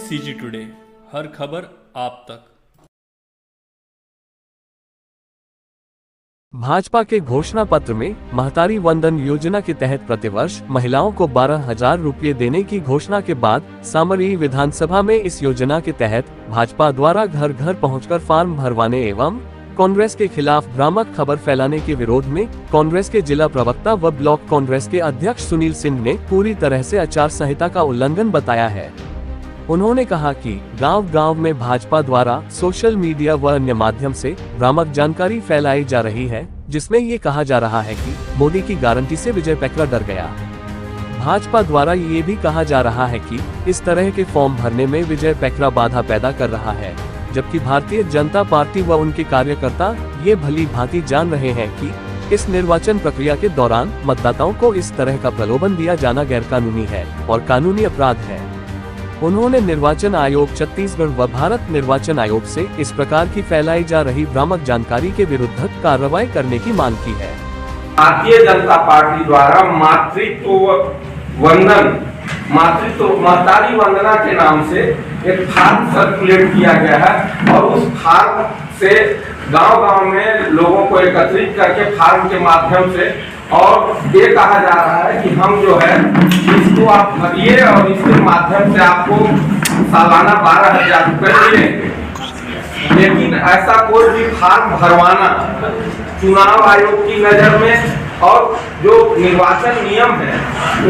CG today, हर खबर आप तक। भाजपा के घोषणा पत्र में महतारी वंदन योजना के तहत प्रतिवर्ष महिलाओं को 12,000 रुपये देने की घोषणा के बाद सामरी विधानसभा में इस योजना के तहत भाजपा द्वारा घर घर पहुंचकर फॉर्म भरवाने एवं कांग्रेस के खिलाफ भ्रामक खबर फैलाने के विरोध में कांग्रेस के जिला प्रवक्ता व ब्लॉक कांग्रेस के अध्यक्ष सुनील सिंह ने पूरी तरह से आचार संहिता का उल्लंघन बताया है। उन्होंने कहा कि गांव-गांव में भाजपा द्वारा सोशल मीडिया व अन्य माध्यम से भ्रामक जानकारी फैलाई जा रही है, जिसमें ये कहा जा रहा है कि मोदी की गारंटी से विजय पैकरा डर गया। भाजपा द्वारा ये भी कहा जा रहा है कि इस तरह के फॉर्म भरने में विजय पैकरा बाधा पैदा कर रहा है, जबकि भारतीय जनता पार्टी व उनके कार्यकर्ता ये भली भांति जान रहे हैं कि इस निर्वाचन प्रक्रिया के दौरान मतदाताओं को इस तरह का प्रलोभन दिया जाना गैरकानूनी है और कानूनी अपराध है। उन्होंने निर्वाचन आयोग छत्तीसगढ़ व भारत निर्वाचन आयोग से इस प्रकार की फैलाई जा रही भ्रामक जानकारी के विरुद्ध कार्रवाई करने की मांग की है। भारतीय जनता पार्टी द्वारा महतारी वंदना के नाम से एक फार्म सर्कुलेट किया गया है और उस फार्म से गांव-गांव में लोगों को एकत्रित करके फार्म के माध्यम से और ये कहा जा रहा है कि हम जो है इसको आप भरिए और इसके माध्यम से आपको सालाना 12,000 रुपए मिलेंगे। लेकिन ऐसा कोई भी फार्म भरवाना चुनाव आयोग की नजर में और जो निर्वाचन नियम है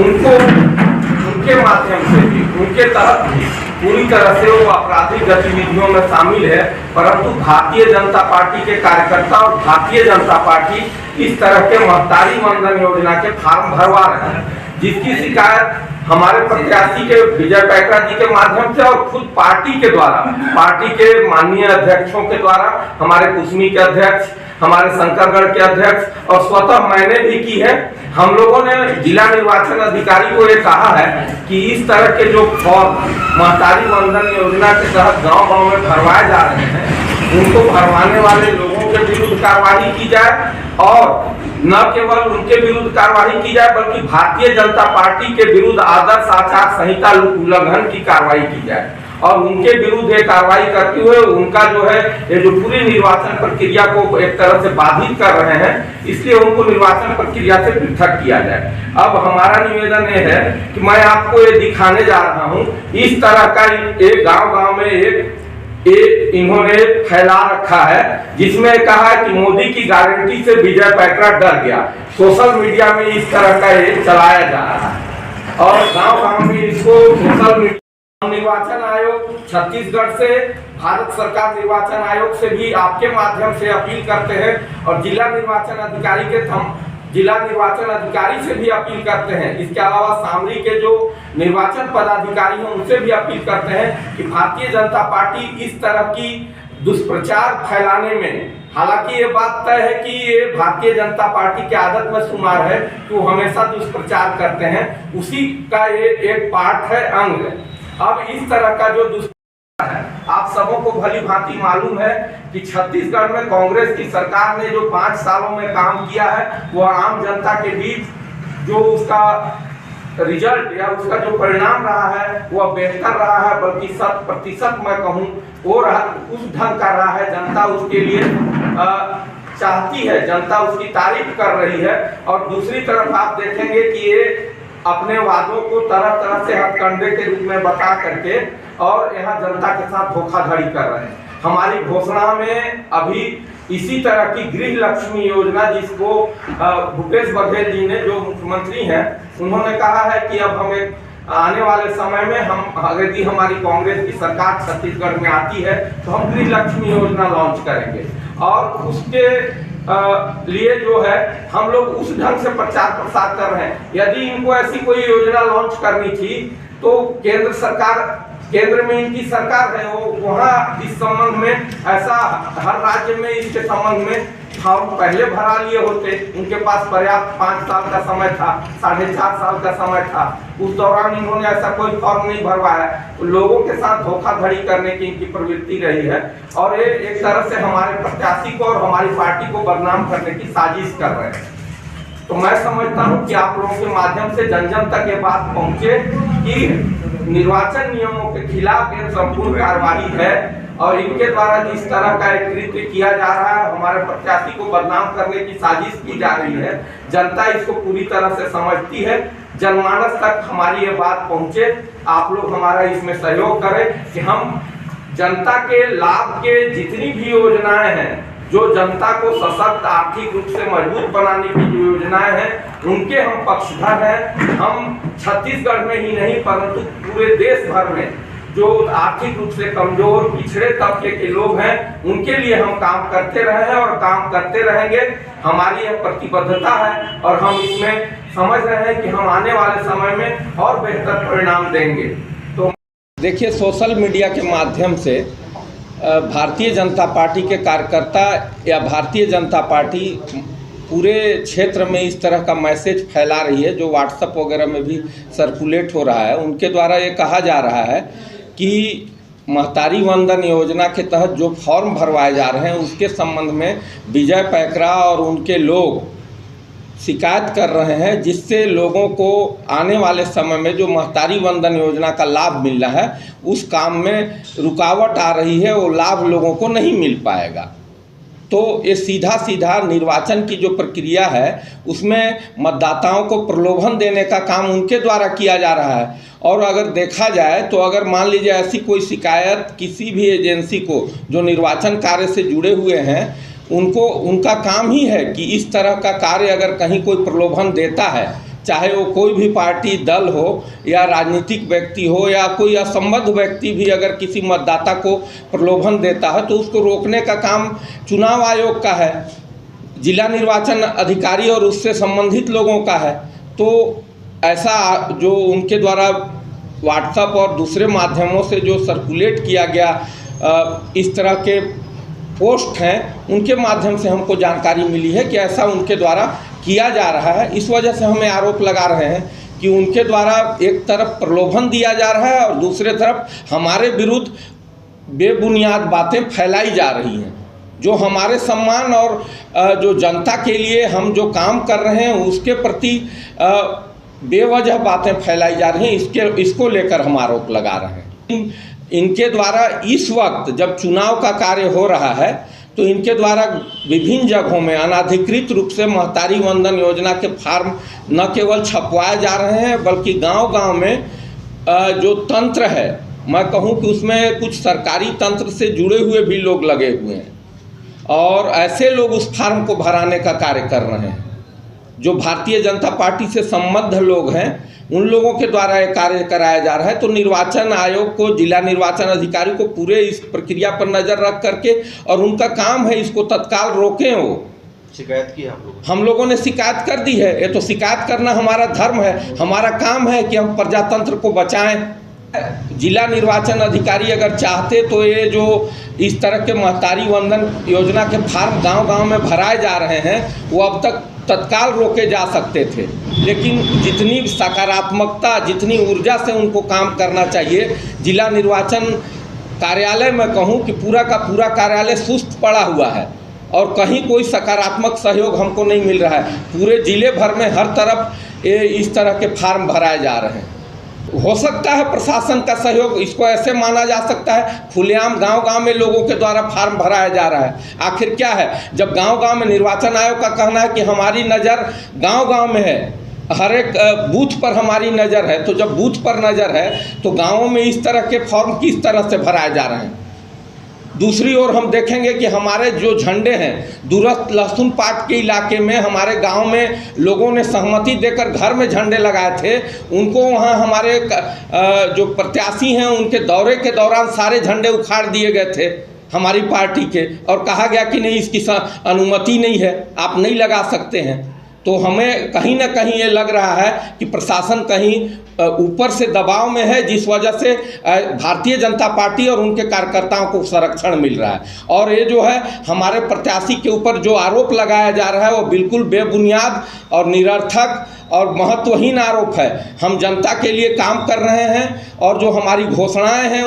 उनके माध्यम से भी उनके तहत भी पूरी तरह से वो आपराधिक गतिविधियों में शामिल है। परंतु भारतीय जनता पार्टी के कार्यकर्ता और भारतीय जनता पार्टी इस तरह के महतारी वंदन योजना के फॉर्म भरवा रहे हैं, जिसकी शिकायत हमारे प्रत्याशी के विजय पैकरा जी के माध्यम से और खुद पार्टी के द्वारा, पार्टी के माननीय अध्यक्षों के द्वारा, हमारे कुसमी के अध्यक्ष, हमारे शंकरगढ़ के अध्यक्ष और स्वतः मैंने भी की है। हम लोगों ने जिला निर्वाचन अधिकारी को ये कहा है कि इस तरह के जो फॉर्म महतारी वंदन योजना के तहत गांव-गांव में भरवाए जा रहे हैं, उनको भरवाने वाले लोगों के विरुद्ध कार्रवाई की जाए और न केवल उनके विरुद्ध कार्रवाई की जाए बल्कि भारतीय जनता पार्टी के विरुद्ध आदर्श आचार संहिता उल्लंघन की कार्रवाई की जाए और उनके विरुद्ध ये कार्रवाई करते हुए उनका जो है ये जो पूरी निर्वाचन प्रक्रिया को एक तरह से बाधित कर रहे हैं, इसलिए उनको निर्वाचन प्रक्रिया से पृथक किया जाए। अब हमारा निवेदन ये है कि मैं आपको ये दिखाने जा रहा हूँ, इस तरह का एक गांव-गांव में एक इन्होंने फैला रखा है जिसमें कहा है कि मोदी की गारंटी से विजय पैकरा डर गया। सोशल मीडिया में इस तरह का ये चलाया जा रहा है और गांव-गांव में इसको सोशल मीडिया निर्वाचन आयोग छत्तीसगढ़ से भारत सरकार निर्वाचन आयोग से भी आपके माध्यम से अपील करते हैं और जिला निर्वाचन अधिकारी से भी अपील करते हैं। इसके अलावा सामरी के जो निर्वाचन पदाधिकारी हैं उनसे भी अपील करते हैं कि भारतीय जनता पार्टी इस तरह की दुष्प्रचार फैलाने में, हालांकि ये बात तय है कि ये भारतीय जनता पार्टी की आदत में शुमार है कि वो हमेशा दुष्प्रचार करते हैं, उसी का ये एक पार्ट है, अंग है। अब इस तरह का जो दुष्प्रचार है, आप सबों को भली भांति मालूम है कि छत्तीसगढ़ में कांग्रेस की सरकार ने जो 5 सालों में काम किया है वो आम जनता के बीच जो उसका रिजल्ट या उसका जो परिणाम रहा है वह बेहतर रहा है, बल्कि 100% मैं कहूँ वो उस ढंग का रहा है। जनता उसके लिए चाहती है, जनता उसकी तारीफ कर रही है। और दूसरी तरफ आप देखेंगे कि ये अपने वादों को तरह तरह से हथकंडे के रूप में बता करके और यहाँ जनता के साथ धोखाधड़ी कर रहे हैं। हमारी घोषणा में अभी इसी तरह की गृह लक्ष्मी योजना, जिसको भूपेश बघेल जी ने जो मुख्यमंत्री हैं उन्होंने कहा है कि अब हमें आने वाले समय में यदि हमारी कांग्रेस की सरकार छत्तीसगढ़ में आती है तो हम गृह लक्ष्मी योजना लॉन्च करेंगे और उसके लिए जो है हम लोग उस ढंग से प्रचार प्रसार कर रहे हैं। यदि इनको ऐसी कोई योजना लॉन्च करनी थी तो केंद्र में इनकी सरकार है, वो वहाँ इस संबंध में ऐसा हर राज्य में इसके संबंध में फॉर्म पहले भरा लिए होते। उनके पास पर्याप्त 5 साल का समय था, 4.5 साल का समय था, उस दौरान इन्होंने ऐसा कोई फॉर्म नहीं भरवाया। लोगों के साथ धोखाधड़ी करने की इनकी प्रवृत्ति रही है और ये एक तरह से हमारे प्रत्याशी को और हमारी पार्टी को बदनाम करने की साजिश कर रहे हैं। तो मैं समझता हूं कि आप लोगों के माध्यम से जन जन तक ये बात पहुंचे कि निर्वाचन नियमों के खिलाफ एक संपूर्ण कार्रवाई है और इनके द्वारा जिस तरह का एक कृत्य किया जा रहा है, हमारे प्रत्याशी को बदनाम करने की साजिश की जा रही है, जनता इसको पूरी तरह से समझती है। जनमानस तक हमारी ये बात पहुंचे, आप लोग हमारा इसमें सहयोग करें कि हम जनता के लाभ के जितनी भी योजनाएं हैं, जो जनता को सशक्त आर्थिक रूप से मजबूत बनाने की जो योजनाएं हैं, उनके हम पक्षधर हैं। हम छत्तीसगढ़ में ही नहीं परंतु पूरे देश भर में जो आर्थिक रूप से कमजोर पिछड़े तबके के लोग हैं, उनके लिए हम काम करते रहे हैं और काम करते रहेंगे। हमारी यह प्रतिबद्धता है और हम इसमें समझ रहे हैं कि हम आने वाले समय में और बेहतर परिणाम देंगे। तो देखिए, सोशल मीडिया के माध्यम से भारतीय जनता पार्टी के कार्यकर्ता या भारतीय जनता पार्टी पूरे क्षेत्र में इस तरह का मैसेज फैला रही है, जो व्हाट्सएप वगैरह में भी सर्कुलेट हो रहा है। उनके द्वारा ये कहा जा रहा है कि महतारी वंदन योजना के तहत जो फॉर्म भरवाए जा रहे हैं, उसके संबंध में विजय पैकरा और उनके लोग शिकायत कर रहे हैं, जिससे लोगों को आने वाले समय में जो महतारी वंदन योजना का लाभ मिल रहा है, उस काम में रुकावट आ रही है, वो लाभ लोगों को नहीं मिल पाएगा। तो ये सीधा सीधा निर्वाचन की जो प्रक्रिया है, उसमें मतदाताओं को प्रलोभन देने का काम उनके द्वारा किया जा रहा है। और अगर देखा जाए तो अगर मान लीजिए ऐसी कोई शिकायत किसी भी एजेंसी को जो निर्वाचन कार्य से जुड़े हुए हैं, उनका काम ही है कि इस तरह का कार्य अगर कहीं कोई प्रलोभन देता है, चाहे वो कोई भी पार्टी दल हो या राजनीतिक व्यक्ति हो या कोई असंबद्ध व्यक्ति भी अगर किसी मतदाता को प्रलोभन देता है, तो उसको रोकने का काम चुनाव आयोग का है, जिला निर्वाचन अधिकारी और उससे संबंधित लोगों का है। तो ऐसा जो उनके द्वारा व्हाट्सएप और दूसरे माध्यमों से जो सर्कुलेट किया गया इस तरह के पोस्ट हैं, उनके माध्यम से हमको जानकारी मिली है कि ऐसा उनके द्वारा किया जा रहा है। इस वजह से हमें आरोप लगा रहे हैं कि उनके द्वारा एक तरफ प्रलोभन दिया जा रहा है और दूसरे तरफ हमारे विरुद्ध बेबुनियाद बातें फैलाई जा रही हैं, जो हमारे सम्मान और जो जनता के लिए हम जो काम कर रहे हैं उसके प्रति बेवजह बातें फैलाई जा रही हैं। इसको लेकर हम आरोप लगा रहे हैं। इनके द्वारा इस वक्त जब चुनाव का कार्य हो रहा है, तो इनके द्वारा विभिन्न जगहों में अनाधिकृत रूप से महतारी वंदन योजना के फार्म न केवल छपवाए जा रहे हैं, बल्कि गांव-गांव में जो तंत्र है, मैं कहूं कि उसमें कुछ सरकारी तंत्र से जुड़े हुए भी लोग लगे हुए हैं और ऐसे लोग उस फार्म को भराने का कार्य कर रहे हैं। जो भारतीय जनता पार्टी से संबद्ध लोग हैं, उन लोगों के द्वारा ये कार्य कराया जा रहा है। तो निर्वाचन आयोग को, जिला निर्वाचन अधिकारी को पूरे इस प्रक्रिया पर नज़र रख करके, और उनका काम है इसको तत्काल रोकें। वो शिकायत की हम लोगों ने शिकायत कर दी है। ये तो शिकायत करना हमारा धर्म है, हमारा काम है कि हम प्रजातंत्र को बचाएं। जिला निर्वाचन अधिकारी अगर चाहते तो ये जो इस तरह के महतारी वंदन योजना के फार्म गांव-गांव में भराए जा रहे हैं, वो अब तक तत्काल रोके जा सकते थे। लेकिन जितनी सकारात्मकता, जितनी ऊर्जा से उनको काम करना चाहिए, जिला निर्वाचन कार्यालय में कहूँ कि पूरा का पूरा कार्यालय सुस्त पड़ा हुआ है और कहीं कोई सकारात्मक सहयोग हमको नहीं मिल रहा है। पूरे जिले भर में हर तरफ इस तरह के फार्म भराए जा रहे हैं। हो सकता है प्रशासन का सहयोग, इसको ऐसे माना जा सकता है खुलेआम गांव-गांव में लोगों के द्वारा फार्म भराया जा रहा है। आखिर क्या है, जब गांव-गांव में निर्वाचन आयोग का कहना है कि हमारी नज़र गांव-गांव में है, हर एक बूथ पर हमारी नज़र है, तो जब बूथ पर नज़र है तो गाँवों में इस तरह के फॉर्म किस तरह से भराए जा रहे हैं। दूसरी ओर हम देखेंगे कि हमारे जो झंडे हैं, दूरस्थ लहसुन पाट के इलाके में हमारे गांव में लोगों ने सहमति देकर घर में झंडे लगाए थे। उनको वहां हमारे जो प्रत्याशी हैं, उनके दौरे के दौरान सारे झंडे उखाड़ दिए गए थे हमारी पार्टी के, और कहा गया कि नहीं, इसकी अनुमति नहीं है, आप नहीं लगा सकते हैं। तो हमें कहीं ना कहीं ये लग रहा है कि प्रशासन कहीं ऊपर से दबाव में है, जिस वजह से भारतीय जनता पार्टी और उनके कार्यकर्ताओं को संरक्षण मिल रहा है। और ये जो है हमारे प्रत्याशी के ऊपर जो आरोप लगाया जा रहा है, वो बिल्कुल बेबुनियाद और निरर्थक और महत्वहीन आरोप है। हम जनता के लिए काम कर रहे हैं और जो हमारी घोषणाएं हैं,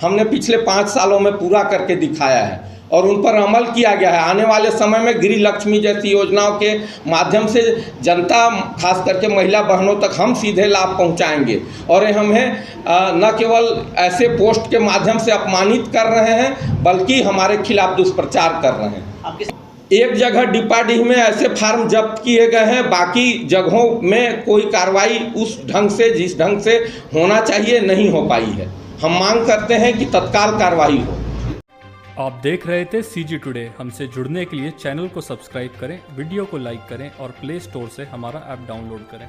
हमने पिछले 5 सालों में पूरा करके दिखाया है। और उन पर अमल किया गया है। आने वाले समय में गृह लक्ष्मी जैसी योजनाओं के माध्यम से जनता, खास करके महिला बहनों तक हम सीधे लाभ पहुंचाएंगे और हमें न केवल ऐसे पोस्ट के माध्यम से अपमानित कर रहे हैं बल्कि हमारे खिलाफ दुष्प्रचार कर रहे हैं। एक जगह डिपाडीह में ऐसे फार्म जब्त किए गए हैं, बाकी जगहों में कोई कार्रवाई उस ढंग से, जिस ढंग से होना चाहिए, नहीं हो पाई है। हम मांग करते हैं कि तत्काल कार्रवाई हो। आप देख रहे थे CG टुडे। हमसे जुड़ने के लिए चैनल को सब्सक्राइब करें, वीडियो को लाइक करें और प्ले स्टोर से हमारा ऐप डाउनलोड करें।